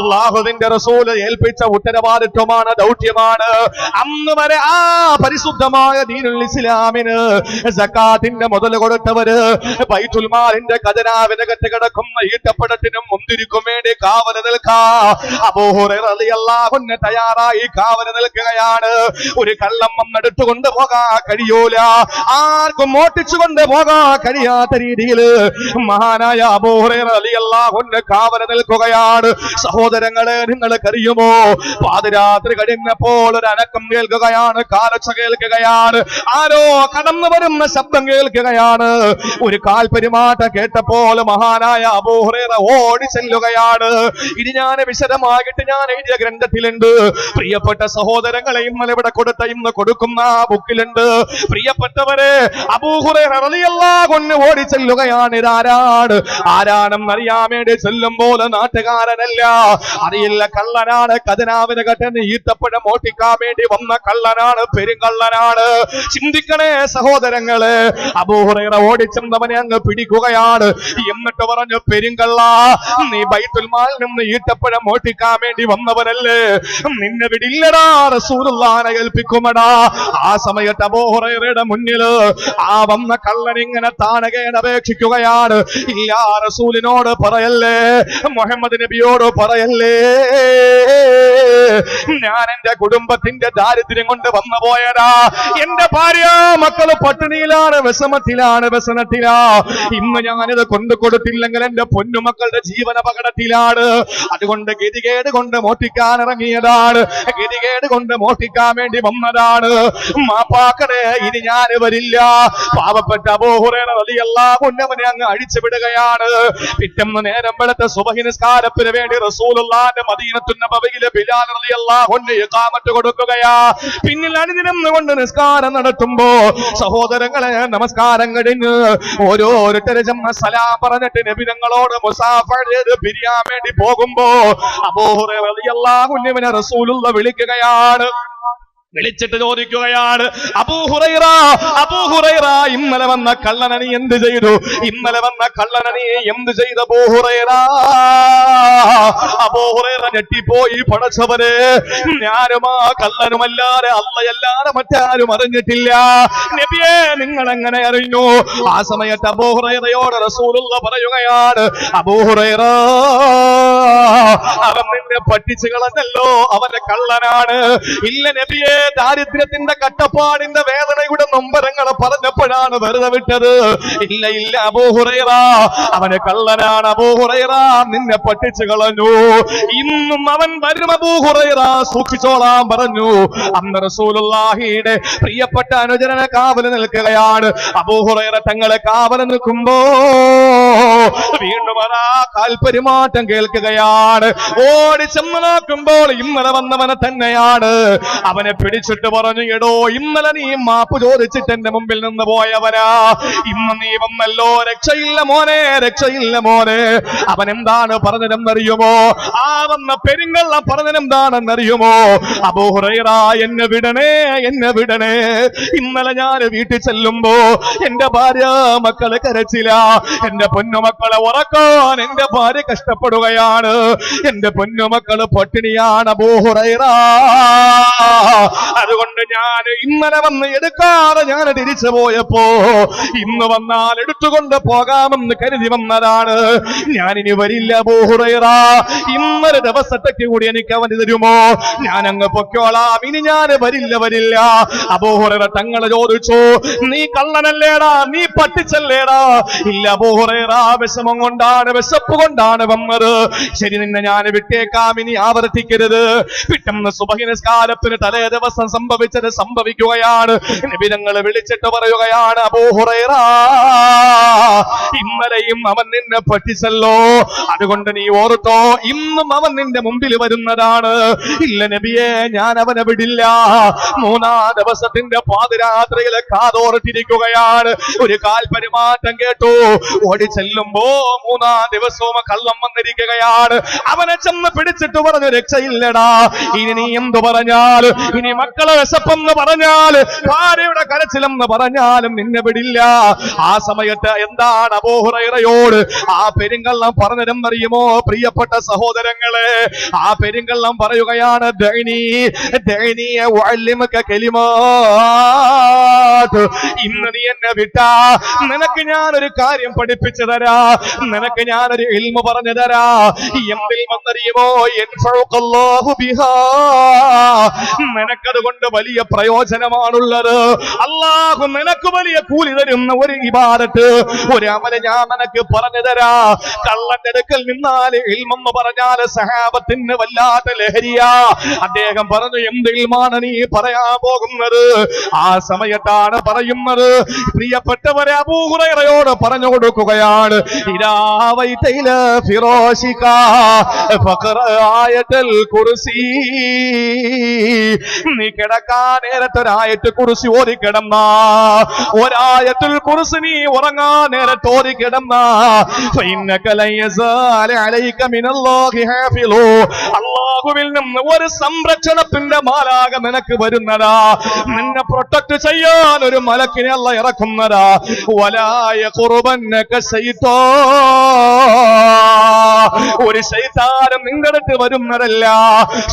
അല്ലാഹുവിന്റെ റസൂൽ ഏൽപ്പിച്ച ഉത്തരവാദിത്വമാണ്, ദൗത്യമാണ്. അന്ന് വരെ ആ പരിശുദ്ധമായ ദീനുൽ ഇസ്ലാമിന് സക്കാത്തിന്റെ മുതൽ കൊടുത്തവര് ബൈത്തുൽ മാലിന്റെ ഖജനാവിനകത്ത് കിടക്കുന്ന ഈട്ടപ്പഴത്തിനും മുന്തിരിക്കും വേണ്ടി കാവല് നിൽക്കാ അബൂ ഹുറൈറ റളിയല്ലാഹു അൻഹു തയ്യാറായി കാവല് നിൽക്കുകയാണ്. ഒരു കള്ളം വന്നെടുത്തു കൊണ്ടുപോകാൻ കഴിയൂല, ആർക്കും മോട്ടിച്ചുകൊണ്ട് പോകാൻ കഴിയാത്ത രീതിയിൽ മഹാനായ അബൂ ഹുറൈറ റളിയല്ലാഹു അൻഹു കാവല് നിൽക്കുകയാണ്. സഹോദരങ്ങളെ, നിങ്ങൾക്കറിയുമോ, പാതിരാത്രി കഴിഞ്ഞപ്പോൾ ഒരു അനക്കം കേൾക്കുകയാണ്, കാലൊച്ച കേൾക്കുകയാണ്, ആരോ കടന്നു വരുന്ന ശബ്ദം കേൾക്കുകയാണ്. ഒരു കാൽപെരുമാറ്റം കേട്ടപ്പോൾ മഹാനായ അബൂ ഹുറൈറ ഓടി ചെല്ലുകയാണ്. ഇനി ഞാൻ വിശദമായിട്ട് ഞാൻ എഴുതിയ ഗ്രന്ഥത്തിലുണ്ട്. പ്രിയപ്പെട്ട സഹോദരങ്ങളെ, ഇന്നലെ ഇവിടെ കൊടുത്ത ഇന്ന് കൊടുക്കുന്ന ബുക്കിലുണ്ട്. പ്രിയപ്പെട്ടവരെ, അബൂ ഹുറൈറ റളിയല്ലാഹു അൻഹു ഓടി ചെല്ലുകയാണ്. ഇതാരാണ്, ആരാണെന്ന് അറിയാൻ വേണ്ടി ചെല്ലുമ്പോൾ നാട്ടുകാരനല്ല, അറിയില്ല, കള്ളനാണ്. ഖജനാവിനെ കെട്ടുന്ന ഈത്തപ്പഴം മോട്ടിക്കാൻ വേണ്ടി വന്ന കള്ളനാണ്, പെരുങ്കള്ളനാണ്. ചിന്തിക്കണേ സഹോദരങ്ങളെ. അബൂ ഹുറൈറ ഓടിച്ചെന്നവനെ അങ്ങ് പിടിക്കുകയാണ്. എന്നിട്ട് പറഞ്ഞു, പെരുങ്കള്ള, നീ ബൈത്തുൽ മാലിൽ നിന്ന് ഈത്തപ്പഴം മോട്ടിക്കാൻ വേണ്ടി വന്നവനല്ലേ, നിന്നെ വിടില്ലടാ, റസൂലുള്ളാഹിനെ ഏൽപ്പിക്കുമടാ. ആ സമയത്ത് അബൂ ഹുറൈറയുടെ മുന്നിൽ ആ വന്ന കള്ളൻ ഇങ്ങനെ താണകേണ അപേക്ഷിക്കുകയാണ്, ഇല്ല, റസൂലിനോട് പറയല്ലേ, മുഹമ്മദ് നബിയോട് പറയല്ലേ, ഞാൻ എന്റെ കുടുംബത്തിന്റെ ദാരിദ്ര്യം കൊണ്ട് വന്നു പോയടാ. എന്റെ ഭാര്യ മക്കള് പട്ടിണിയിലാണ്, വിഷമത്തിലാണ്, വ്യസനത്തിലാ. ഇന്ന് ഞാനിത് കൊണ്ടു കൊടുത്തില്ലെങ്കിൽ എന്റെ പൊന്നുമക്കളുടെ ജീവന അപകടത്തിലാണ്. അതുകൊണ്ട് ഗതികേട് കൊണ്ട് മോട്ടിക്കാൻ ഇറങ്ങിയതാണ്, ഗതികേട് കൊണ്ട് മോട്ടിക്കാൻ വേണ്ടി വന്നതാണ്. മാപ്പാക്കണേ, ഇനി ഞാൻ വരില്ല. പാവപ്പെട്ട അബൂ ഹുറൈറ റളിയല്ലാഹു അൻഹു അങ്ങ് അഴിച്ചു വിടുകയാണ്. പിറ്റേന്ന് നേരം വെളുത്ത സുബഹി നിസ്കാരത്തിന് വേണ്ടി റസൂലുള്ളാഹിന്റെ മദീനത്തുൻ നബവിയിലെ ബിലാൽ റളിയല്ലാഹു അൻഹു ഇഖാമത്ത് കൊടുക്കുകയാ. പിന്നിൽ അണിനിരന്നുകൊണ്ട് നിസ്കാരം നടത്തുമ്പോ സഹോദരങ്ങളെ, നമസ്കാരം കഴിഞ്ഞ് ഓരോരുത്തരെ സലാം പറഞ്ഞിട്ട് നബി തങ്ങളോട് മുസാഫ ചെയ്ത് പിരിയാൻ വേണ്ടി പോകുമ്പോ അബൂ ഹുറൈറ റളിയല്ലാഹു അൻഹുവിനെ റസൂലുള്ളാഹി വിളിക്കുകയാണ്. വിളിച്ചിട്ട് ചോദിക്കുകയാണ്, അബൂ ഹുറൈറ, അബൂ ഹുറൈറ, ഇന്നലെ വന്ന കള്ളനെ നീ എന്ത് ചെയ്തു? ഇന്നലെ വന്ന കള്ളനെ നീ എന്ത് ചെയ്തു അബൂ ഹുറൈറ? അബൂ ഹുറൈറ ഞെട്ടിപ്പോയി. പടച്ചവനെ, ഞാനും ആ കള്ളനുമല്ലാതെ അള്ളയല്ലാതെ മറ്റാരും അറിഞ്ഞിട്ടില്ല. നബിയെ, നിങ്ങൾ എങ്ങനെ അറിഞ്ഞു? ആ സമയത്ത് അബൂ ഹുറൈറയോട് റസൂലുള്ളാഹി പറയുകയാണ്, അബൂ ഹുറൈറ, അവൻ നിന്നെ പറ്റിച്ചു കളഞ്ഞല്ലോ, അവന്റെ കള്ളനാണ്. ഇല്ല നബിയെ, ദാരിദ്ര്യത്തിന്റെ കട്ടപ്പാടിന്റെ വേദനയുടെ നൊമ്പരങ്ങൾ പറഞ്ഞപ്പോഴാണ് വെറുതെ വിട്ടത്. ഇല്ല ഇല്ല അബൂ ഹുറൈറ, അവന് കള്ളനാണ്. അബൂ ഹുറൈറ, നിന്നെ പറ്റിച്ചു കളഞ്ഞു. ഇന്നും അവൻ വരും അബൂ ഹുറൈറ, സൂക്ഷിച്ചോളാൻ പറഞ്ഞു. അന്ന് റസൂലുള്ളാഹിയുടെ പ്രിയപ്പെട്ട അനുചരനെ കാവല് നിൽക്കുകയാണ്. അബൂ ഹുറൈറ തങ്ങളെ കാവല് നിൽക്കുമ്പോ വീണ്ടും ആ കാൽപെരുമാറ്റം കേൾക്കുകയാണ്. ഓടി ചെന്ന് നോക്കുമ്പോൾ ഇന്നലെ വന്നവനെ തന്നെയാണ്. അവനെ പിടിച്ചിട്ട് പറഞ്ഞു, എടോ, ഇന്നലെ നീ മാപ്പ് ചോദിച്ചിട്ട് എന്റെ മുമ്പിൽ നിന്ന് പോയവനാ, ഇന്ന് നീ വന്നല്ലോ, രക്ഷയില്ല മോനെ, രക്ഷയില്ല മോനെ. അവൻ എന്താണ് പറഞ്ഞതെന്നറിയുമോ? ആ വന്ന പെരുങ്കള്ള പറഞ്ഞതെന്താണെന്നറിയുമോ? അബൂ ഹുറൈറ, എന്നെ വിടണേ, എന്നെ വിടണേ. ഇന്നലെ ഞാൻ വീട്ടിൽ ചെല്ലുമ്പോ എന്റെ ഭാര്യ മക്കളെ കരച്ചില്ല, എന്റെ പൊന്നുമക്കളെ ഉറക്കാൻ എന്റെ ഭാര്യ കഷ്ടപ്പെടുകയാണ്, എന്റെ പൊന്നുമക്കള് പട്ടിണിയാണ് അബൂ ഹുറൈറ. അതുകൊണ്ട് ഞാൻ ഇന്നലെ വന്ന് എടുക്കാതെ ഞാൻ തിരിച്ചു പോയപ്പോ ഇന്ന് വന്നാൽ എടുത്തുകൊണ്ട് പോകാമെന്ന് കരുതി വന്നതാണ്. ഞാനിനി വരില്ല അബൂ ഹുറൈറ, ഇന്നൊരു ദിവസത്തേക്ക് കൂടി എനിക്ക് അവന് തരുമോ? ഞാൻ അങ്ങ് പൊക്കോളാം, ഇനി ഞാൻ വരില്ല, വരില്ല. അബൂ ഹുറൈറ തങ്ങളെ ചോദിച്ചു, നീ കള്ളനല്ലേടാ, നീ പറ്റിച്ചല്ലേടാ? ഇല്ല അബൂ ഹുറൈറ, വിഷമം കൊണ്ടാണ്, വിശപ്പ് കൊണ്ടാണ് വന്നത്. ശരി, നിന്നെ ഞാൻ വിട്ടേക്കാം, ഇനി ആവർത്തിക്കരുത്. പിറ്റേന്ന് സുബഹി നിസ്കാരത്തിന് തലേ ദിവസം സംഭവിച്ചത് സംഭവിക്കുകയാണ്. നബി തങ്ങളെ വിളിച്ചിട്ട് പറയുകയാണ്, അബൂ ഹുറൈറ, ഇന്നലെയും അവൻ നിന്നെ പറ്റിച്ചല്ലോ, അതുകൊണ്ട് നീ ഓർത്തോ, ഇന്നും അവൻ നിന്റെ മുമ്പിൽ വരുന്നതാണ്. ഇല്ല നബിയെ, ഞാൻ അവനെ വിടില്ല. മൂന്നാം ദിവസത്തിന്റെ പാതിരാത്രിയിലെ കാതോർത്തിരിക്കുകയാണ്. ഒരു കാൽപെരുമാറ്റം കേട്ടു. ഓടി ചെല്ലുമ്പോ മൂന്നാം ദിവസവും കള്ളം വന്നിരിക്കുകയാണ്. അവനെ ചെന്ന് പിടിച്ചിട്ട് പറഞ്ഞു, രക്ഷയില്ലടാ, ഇനി നീ എന്തു പറഞ്ഞാൽ, ഇനി മക്കളെ വിശപ്പെന്ന് പറഞ്ഞാൽ, ഭാര്യയുടെ കരച്ചിലെന്ന് പറഞ്ഞാലും നിന്നെ വിടില്ല. ആ സമയത്ത് എന്താണ് അബൂ ഹുറൈറയോട് ആ പെരുങ്കള്ളം പറഞ്ഞതെന്നറിയുമോ പ്രിയപ്പെട്ട സഹോദരങ്ങളെ? ആ പെരുങ്കള്ളം പറയുകയാണ്, ദഅനി ദഅനി വഅല്ലിമുക കലിമാത്. ഇന്ന് നീ എന്നെ വിട്ടാ നിനക്ക് ഞാനൊരു കാര്യം പഠിപ്പിച്ചു തരാ, നിനക്ക് ഞാനൊരു ഇൽമു പറഞ്ഞു തരാ. എന്തിൽ വന്നറിയുമോ? യൻഫഉകല്ലാഹു ബിഹാ. നിനക്കതുകൊണ്ട് വലിയ പ്രയോജനമാണുള്ളത്. അല്ലാഹു നിനക്ക് വലിയ കൂലി തരുന്ന ഒരു ഇബാദത്ത്, ഒരു അമല് ഞാൻ നിനക്ക് പറഞ്ഞു തരാ. കള്ളന്റെ അടുക്കൽ നിന്നാല് ഇൽമെന്ന് പറഞ്ഞാല് സഹാബത്തിന് വല്ലാത്ത ലഹരിയാ. അദ്ദേഹം പറഞ്ഞു, എന്ത് ഇൽമാണ് നീ പറയാൻ പോകുന്നത്? ആ സമയത്താണ് പറയുന്നത്, പ്രിയപ്പെട്ടവരെ അബൂ ഹുറൈറയോട് പറഞ്ഞു കൊടുക്കുകയാണ്, ഇദാ വൈതൈല ഫിറാശിക ഫഖറ ആയത്തുൽ കുർസി. നീ കിടക്കാൻ നേരത്തെ ഒരായത്തുൽ കുർസി ഓതി കിടന്നാ, ഒരായത്തുൽ കുർസി നീ ഉറങ്ങാൻ നേരത്തെ ഓതി കിടന്നാ, ഫഇന്നക ലൻ യസാല അലൈക മിനല്ലാഹി ഹാഫിളു. അല്ലാഹുവിൽ നിന്ന് ഒരു സംരക്ഷണത്തിന്റെ മാലാഖ നിനക്ക് വരുന്നതാ, നിന്നെ പ്രൊട്ടക്ട് ചെയ്യാൻ ഒരു മലക്കിനെ അല്ലാഹു ഇറക്കുന്നതാ. വലാ യഖുറുബന്നക ശൈത്താൻ. ഒരു ശൈത്താനും നിന്റെ അടുത്ത് വരുന്നതല്ല.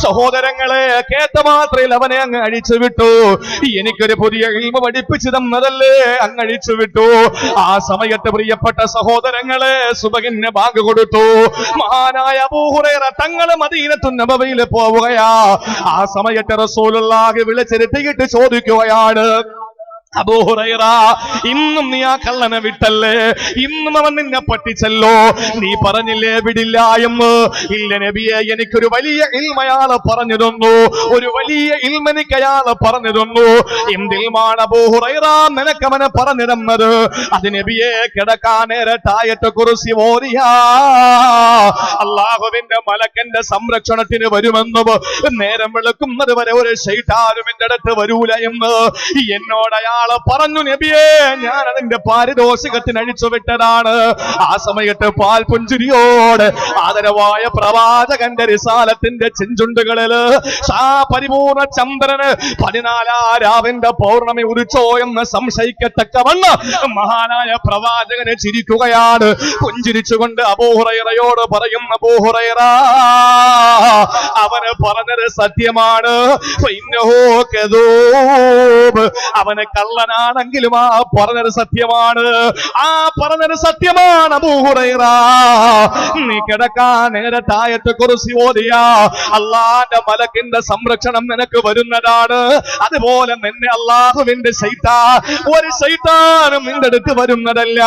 സഹോദരങ്ങളെ, കേട്ട മാത്രയിൽ അവനെ അങ്ങ് അഴിച്ചു വിട്ടു. എനിക്കൊരു പുതിയ ഇൽമു പഠിപ്പിച്ചു തന്നതല്ലേ, അങ്ങ് അഴിച്ചു വിട്ടു. ആ സമയത്ത് പ്രിയപ്പെട്ട സഹോദരങ്ങളെ, സുബഹിന് ബാങ്ക് കൊടുത്തു. മഹാനായ അബൂ ഹുറൈറ തങ്ങൾ മദീനത്തു നബവിയിൽ പോവുകയാ. ആ സമയത്ത് റസൂലുള്ളാഹി വിളിച്ചിരുത്തിയിട്ട് ചോദിക്കുകയാണ്, അബൂ ഹുറൈറ, ഇന്നും നീ ആ കള്ളനെ വിട്ടല്ലേ? ഇന്നും അവൻ നിന്നെ പറ്റിച്ചല്ലോ. നീ പറഞ്ഞില്ലേ വിടില്ല എന്ന്? ഇല്ല നബിയെ, എനിക്കൊരു വലിയ ഇൽമയാള് പറഞ്ഞു തന്നു, ഒരു വലിയ ഇൽമനിക്ക് അയാള് പറഞ്ഞു തന്നു. എന്തിൽമാണ് അബൂ ഹുറൈറ നിനക്കവനെ പറഞ്ഞു തന്നത്? അത് നബിയെ, കിടക്കാൻ നേരത്തായിട്ട് കുർസി ഓതിയാ അല്ലാഹുവിന്റെ മലക്കന്റെ സംരക്ഷണത്തിന് വരുമെന്നും നേരം വെളുക്കുന്നത് വരെ ഒരു ശൈത്താനും എന്റെ അടുത്ത് വരൂല എന്ന് എന്നോട് അയാൾ പറഞ്ഞു. നബിയെ, ഞാൻ അതിന്റെ പാരിതോഷികത്തിന് അഴിച്ചു വിട്ടതാണ്. ആ സമയത്ത് പാൽ പുഞ്ചിരിയോട് ആദരവായ പ്രവാചകന്റെ റിസാലത്തിന്റെ ചെഞ്ചുണ്ടുകളില് പരിപൂർണ ചന്ദ്രന് 14 രാവിന്റെ പൗർണമി ഉദിച്ചോ എന്ന് സംശയിക്കത്തക്കവണ്ണം മഹാനായ പ്രവാചകനെ ചിരിക്കുകയാണ്. പുഞ്ചിരിച്ചുകൊണ്ട് അബൂ ഹുറൈറയോട് പറയും, അബൂ ഹുറൈറ, അവന് പറഞ്ഞത് സത്യമാണ്. അവന് കള്ളനാണെങ്കിലും ആ പറഞ്ഞത് സത്യമാണ്. ആ പറഞ്ഞത് സത്യമാണ് അബൂ ഹുറൈറ. നീ കിടക്കാൻ നേരത്തായിട്ട് കുർസി ഓതിയാ അല്ലാഹുവിന്റെ മലക്കിന്റെ സംരക്ഷണം നിനക്ക് വരുന്നതാണ്. അതുപോലെ നിന്നെ അല്ലാഹുവിന്റെ ശൈത്താൻ, ഒരു ശൈത്താനും നിന്റെ അടുത്ത് വരുന്നതല്ല.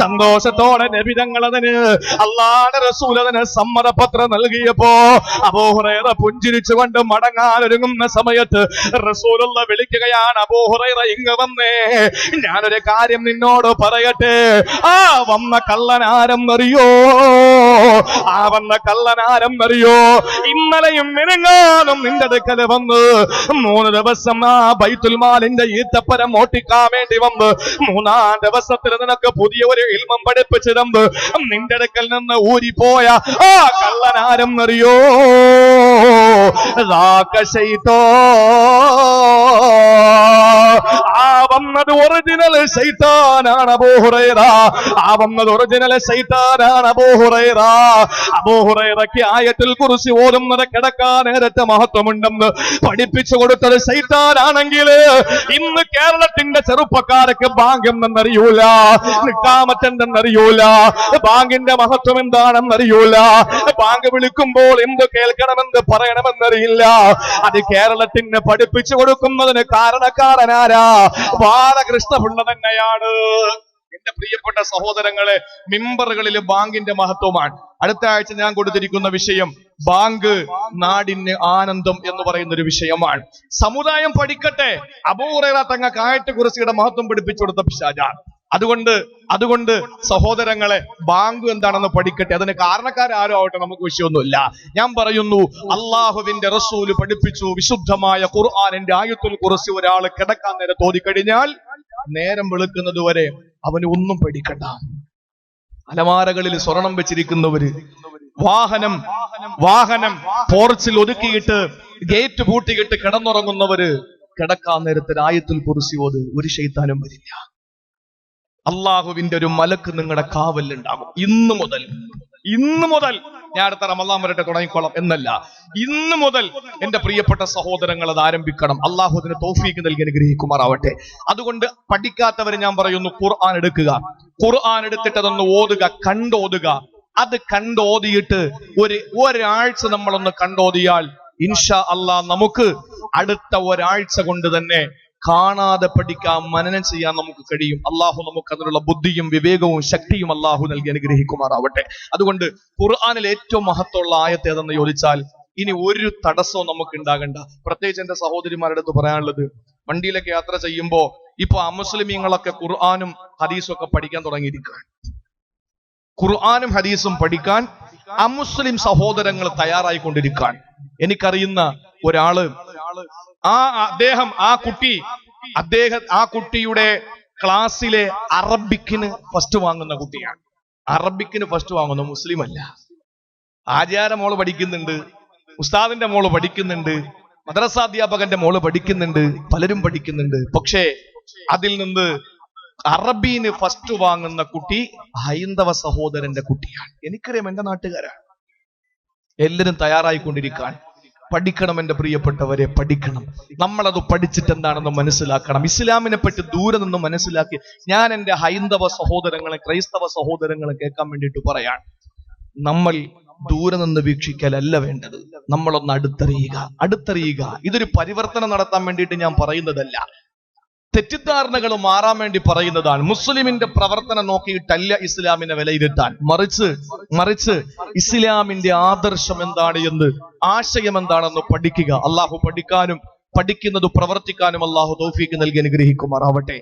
സന്തോഷത്തോടെ നബി തങ്ങൾ അതിന്, അല്ലാഹുവിന്റെ റസൂൽ അതിന് സമ്മതപത്രം നൽകിയപ്പോ അബൂ ഹുറൈറ പുഞ്ചിരിച്ചുകൊണ്ട് മടങ്ങാൻ ഒരുങ്ങുന്ന സമയത്ത് റസൂലുള്ള വിളിക്കുകയാണ്, അബൂ ഹുറൈറ ഇങ്ങ് വന്നേ, ഞാനൊരു കാര്യം നിന്നോട് പറയട്ടെ. ആ വന്ന കള്ളനാരെന്നറിയോ? ആ വന്ന കള്ളനാരെന്നറിയോ? ഇന്നലെയും മിനിങ്ങാനും നിന്റെ അടുക്കൽ വന്ന് 3 ദിവസം ആ ബൈത്തുൽ മാലിന്റെ ഈത്തപ്പരം ഓട്ടിക്കാൻ വേണ്ടി വന്ന് 3-ാം ദിവസത്തിൽ നിനക്ക് പുതിയ ഒരു ഇൽമം പഠിപ്പിച്ചു തന്ന് നിന്റെ അടുക്കൽ നിന്ന് ഊരിപ്പോയ ആ കള്ളനാരെന്നറിയോ? ആ വന്നത് ഒറിജിനൽ ശൈത്താനാണ് അബൂ ഹുറൈറ. ആ വന്നത് ഒറിജിനൽ ശൈത്താനാണ് അബൂ ഹുറൈറ. അബൂ ഹുറൈറയ്ക്ക് ആയത്തുൽ കുർസി ഓതുന്നത് കിടക്കാൻ നേരത്തെ മഹത്വമുണ്ടെന്ന് പഠിപ്പിച്ചു കൊടുത്തത് ശൈത്താനാണെങ്കിൽ ഇന്ന് കേരളത്തിന്റെ ചെറുപ്പക്കാർക്ക് ബാങ്ക് എന്തെന്നറിയൂല, നിക്കാമത്തെന്തെന്നറിയൂല, ബാങ്കിന്റെ മഹത്വം എന്താണെന്നറിയൂല, ബാങ്ക് വിളിക്കുമ്പോൾ എന്ത് കേൾക്കണമെന്ന് പറയണമെന്നറിയില്ല. അത് കേരളത്തിന് പഠിപ്പിച്ചു കൊടുക്കുന്നതിന് കാരണക്കാരനാരാ? ബാലകൃഷ്ണപിള്ള തന്നെയാണ്. എന്റെ പ്രിയപ്പെട്ട സഹോദരങ്ങളെ, മിമ്പറുകളിൽ ബാങ്കിന്റെ മഹത്വമാണ്. അടുത്ത ആഴ്ച ഞാൻ കൊടുത്തിരിക്കുന്ന വിഷയം ബാങ്ക് നാടിന് ആനന്ദം എന്ന് പറയുന്ന ഒരു വിഷയമാണ്. സമുദായം പഠിക്കട്ടെ. അബൂ ഹുറൈറ തങ്ങൾക്ക് ആയത്തുൽ കുർസിയുടെ മഹത്വം പഠിപ്പിച്ചു കൊടുത്ത പിശാചാണ്. അതുകൊണ്ട് സഹോദരങ്ങളെ, ബാങ്ക് എന്താണെന്ന് പഠിക്കട്ടെ. അതിന് കാരണക്കാരും ആവട്ടെ, നമുക്ക് വിഷയമൊന്നുമില്ല. ഞാൻ പറയുന്നു, അള്ളാഹുവിന്റെ റസൂല് പഠിപ്പിച്ചു, വിശുദ്ധമായ ഖുർആനിന്റെ ആയത്തുൽ കുർസി ഒരാൾ കിടക്കാൻ നേരം തോന്നിക്കഴിഞ്ഞാൽ നേരം വെളുക്കുന്നത് വരെ അവന് ഒന്നും പേടിക്കണ്ട. അലമാരകളിൽ സ്വർണം വെച്ചിരിക്കുന്നവര്, വാഹനം പോർച്ചിൽ ഒതുക്കിയിട്ട് ഗേറ്റ് പൂട്ടിയിട്ട് കിടന്നുറങ്ങുന്നവര് കിടക്കാൻ നേരത്തെ ആയത്തുൽ കുർസി ഓത്, ഒരു ശൈത്താനും വരില്ല. അള്ളാഹുവിന്റെ ഒരു മലക്ക് നിങ്ങളുടെ കാവലുണ്ടാകും. ഇന്ന് മുതൽ ഞാൻ അടുത്ത റമളാൻ വരട്ടെ തുടങ്ങിക്കോളാം എന്നല്ല, ഇന്ന് മുതൽ എന്റെ പ്രിയപ്പെട്ട സഹോദരങ്ങൾ അത് ആരംഭിക്കണം. അള്ളാഹു അതിന് തൗഫീക്ക് നൽകി അനുഗ്രഹിക്കുമാറാവട്ടെ. അതുകൊണ്ട് പഠിക്കാത്തവര് ഞാൻ പറയുന്നു, ഖുർആൻ എടുക്കുക. ഖുർആൻ എടുത്തിട്ട് അതൊന്ന് ഓതുക, കണ്ടോതുക. അത് കണ്ടോതിയിട്ട് ഒരാഴ്ച നമ്മളൊന്ന് കണ്ടോതിയാൽ ഇൻഷാ അള്ളാഹ് നമുക്ക് അടുത്ത ഒരാഴ്ച കൊണ്ട് തന്നെ കാണാതെ പഠിക്കാൻ, മനനം ചെയ്യാൻ നമുക്ക് കഴിയും. അള്ളാഹു നമുക്ക് അതിനുള്ള ബുദ്ധിയും വിവേകവും ശക്തിയും അള്ളാഹു നൽകി അനുഗ്രഹിക്കുമാറാവട്ടെ. അതുകൊണ്ട് ഖുർആനിൽ ഏറ്റവും മഹത്വമുള്ള ആയത്ത് ഏതെന്ന് ചോദിച്ചാൽ ഇനി ഒരു തടസ്സവും നമുക്ക് ഉണ്ടാകണ്ട. പ്രത്യേകിച്ച് എന്റെ സഹോദരിമാരുടെ അടുത്ത് പറയാനുള്ളത്, വണ്ടിയിലൊക്കെ യാത്ര ചെയ്യുമ്പോ ഇപ്പൊ അമുസ്ലിമീങ്ങളൊക്കെ ഖുർആനും ഹദീസും ഒക്കെ പഠിക്കാൻ തുടങ്ങിയിരിക്കുകയാണ്. ഖുർആനും ഹദീസും പഠിക്കാൻ അമുസ്ലിം സഹോദരങ്ങൾ തയ്യാറായിക്കൊണ്ടിരിക്കുകയാണ്. എനിക്കറിയുന്ന ഒരാള്, ആ കുട്ടിയുടെ ക്ലാസ്സിലെ അറബിക്കിന് ഫസ്റ്റ് വാങ്ങുന്ന കുട്ടിയാണ്. അറബിക്കിന് ഫസ്റ്റ് വാങ്ങുന്ന മുസ്ലിം അല്ല. ആചാര മോള് പഠിക്കുന്നുണ്ട്, ഉസ്താദിന്റെ മോള് പഠിക്കുന്നുണ്ട്, മദ്രസാധ്യാപകന്റെ മോള് പഠിക്കുന്നുണ്ട്, പലരും പഠിക്കുന്നുണ്ട്. പക്ഷേ അതിൽ നിന്ന് അറബീന് ഫസ്റ്റ് വാങ്ങുന്ന കുട്ടി ഹൈന്ദവ സഹോദരന്റെ കുട്ടിയാണ്. എനിക്കറിയാം, എന്റെ നാട്ടുകാരാണ്. എല്ലാവരും തയ്യാറായിക്കൊണ്ടിരിക്കാൻ പഠിക്കണം. എന്റെ പ്രിയപ്പെട്ടവരെ, പഠിക്കണം. നമ്മളത് പഠിച്ചിട്ട് എന്താണെന്ന് മനസ്സിലാക്കണം. ഇസ്ലാമിനെ പറ്റി ദൂരെ നിന്ന് മനസ്സിലാക്കി ഞാൻ എന്റെ ഹൈന്ദവ സഹോദരങ്ങളെ, ക്രൈസ്തവ സഹോദരങ്ങളെ കേൾക്കാൻ വേണ്ടിയിട്ട് പറയാണ്, നമ്മൾ ദൂരെ നിന്ന് വീക്ഷിക്കലല്ല വേണ്ടത്, നമ്മളൊന്ന് അടുത്തറിയുക. ഇതൊരു പരിവർത്തനം നടത്താൻ വേണ്ടിയിട്ട് ഞാൻ പറയുന്നതല്ല, തെറ്റിദ്ധാരണകൾ മാറാൻ വേണ്ടി പറയുന്നതാണ്. മുസ്ലിമിന്റെ പ്രവർത്തനം നോക്കിയിട്ടല്ല ഇസ്ലാമിനെ വിലയിരുത്താൻ, മറിച്ച് ഇസ്ലാമിന്റെ ആദർശം എന്താണ് എന്ന്, ആശയം എന്താണെന്ന് പഠിക്കുക. അള്ളാഹു പഠിക്കാനും പഠിക്കുന്നത് പ്രവർത്തിക്കാനും അള്ളാഹു തൗഫീക്ക് നൽകി അനുഗ്രഹിക്കുമാറാവട്ടെ.